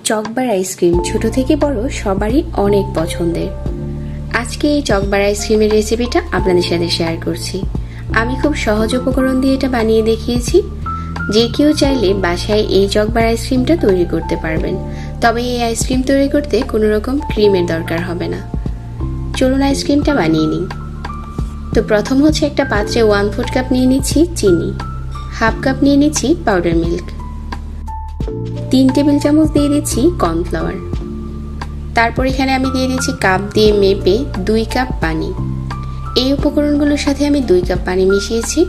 Chocobar ice cream ছোট থেকে বড় সবারই অনেক পছন্দের। আজকে এই চকবার আইসক্রিমের রেসিপিটা আপনাদের সাথে শেয়ার করছি। আমি খুব সহজ উপকরণ দিয়ে এটা বানিয়ে দেখিয়েছি। যে কেউ চাইলে বাসায় এই চকবার আইসক্রিমটা তৈরি করতে পারবেন, তবে এই আইসক্রিম তৈরি করতে কোনো রকম ক্রিমের দরকার হবে না। চলুন আইসক্রিমটা বানিয়ে নিই। তো প্রথম হচ্ছে একটা পাত্রে 1/4 কাপ নিয়ে নিচ্ছি চিনি, 1/2 কাপ নিয়ে নিচ্ছি পাউডার মিল্ক, 3 টেবিল চামচ দিয়ে দিচ্ছি কর্নফ্লাওয়ার। তারপর এখানে আমি দিয়ে দিচ্ছি কাপ দিয়ে মেপে 2 কাপ পানি। এই উপকরণগুলোর সাথে আমি 2 কাপ পানি মিশিয়েছি।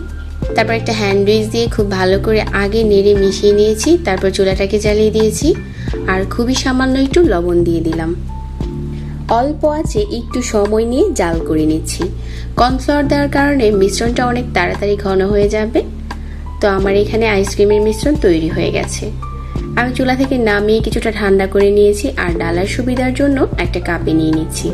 তারপর একটা হ্যান্ড উইস্ক দিয়ে খুব ভালো করে আগে নেড়ে মিশিয়ে নিয়েছি। তারপর চুলাটাকে জ্বালিয়ে দিয়েছি আর খুবই সামান্য একটু লবণ দিয়ে দিলাম। অল্প আঁচে একটু সময় নিয়ে জাল করে নিচ্ছি। কর্নফ্লাওয়ার দেওয়ার কারণে মিশ্রণটা অনেক তাড়াতাড়ি ঘন হয়ে যাবে। তো আমার এখানে আইসক্রিমের মিশ্রণ তৈরি হয়ে গেছে। আমি চুলা থেকে নামিয়ে কিছুটা ঠান্ডা করে নিয়েছি আর ডালার সুবিধার জন্য একটা কাপে নিয়ে নিচ্ছি।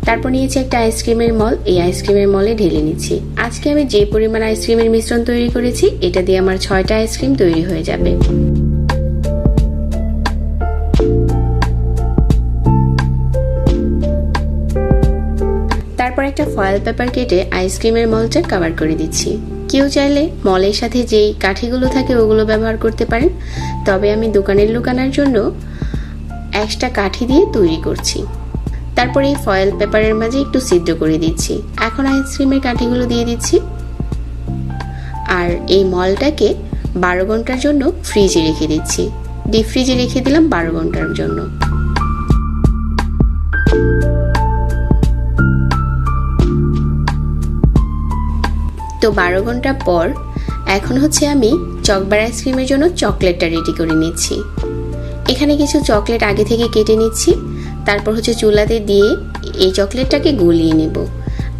তারপর নিয়েছি একটা আইসক্রিমের মল, এই আইসক্রিমের মলে ঢেলে নিচ্ছি। আজকে আমি যে পরিমাণ আইসক্রিমের মিশ্রণ তৈরি করেছি এটা দিয়ে আমার 6টা আইসক্রিম তৈরি হয়ে যাবে। তারপর একটা ফয়েল পেপার কেটে আইসক্রিমের মলটা কভার করে দিচ্ছি। কেউ চাইলে মলের সাথে যেই কাঠিগুলো থাকে ওগুলো ব্যবহার করতে পারেন, তবে আমি দোকানের লুকানোর জন্য এক্সট্রা কাঠি দিয়ে তৈরি করছি। তারপর এই ফয়েল পেপারের মাঝে একটু সিদ্ধ করে দিচ্ছি। এখন আইসক্রিমের কাঠিগুলো দিয়ে দিচ্ছি আর এই মলটাকে 12 ঘন্টার জন্য ফ্রিজে রেখে দিচ্ছি। ডিপ ফ্রিজে রেখে দিলাম 12 ঘন্টার জন্য। তো 12 ঘন্টা পর এখন হচ্ছে আমি চকবার আইসক্রিমের জন্য চকলেটটা রেডি করে নিচ্ছি। এখানে কিছু চকলেট আগে থেকে কেটে নিচ্ছি। তারপর হচ্ছে চুলাতে দিয়ে এই চকলেটটাকে গলিয়ে নেব।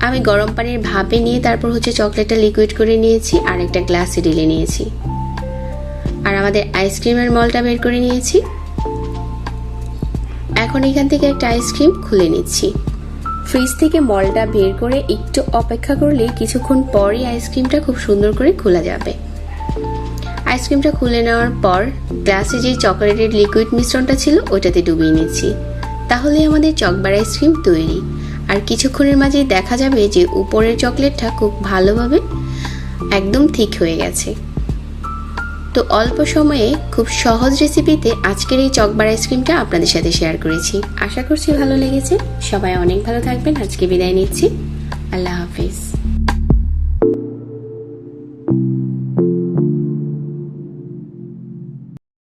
আমি গরম পানির ভাপে নিয়ে তারপর হচ্ছে চকলেটটা লিকুইড করে নিয়েছি আর একটা গ্লাসে ঢেলে নিয়েছি। আর আমাদের আইসক্রিমের মলটা বের করে নিয়েছি। এখন এখান থেকে একটা আইসক্রিম খুলে নিচ্ছি। ফ্রিজ থেকে মলটা বের করে একটু অপেক্ষা করলে কিছুক্ষণ পরই আইসক্রিমটা খুব সুন্দর করে খোলা যাবে। আইসক্রিমটা খুলে নেওয়ার পর গ্লাসে যে চকলেটের লিকুইড মিশ্রণটা ছিল ওইটাতে ডুবিয়ে নিচ্ছি। তাহলে আমাদের চকবার আইসক্রিম তৈরি। আর কিছুক্ষণের মাঝেই দেখা যাবে যে উপরের চকলেটটা খুব ভালোভাবে একদম ঠিক হয়ে গেছে। তো অল্প সময়ে খুব সহজ রেসিপিতে আজকের এই চকবার আইসক্রিমটা আপনাদের সাথে শেয়ার করেছি। আশা করছি ভালো লেগেছে। সবাই অনেক ভালো থাকবেন। আজকে বিদায় নিচ্ছি। আল্লাহ হাফিজ।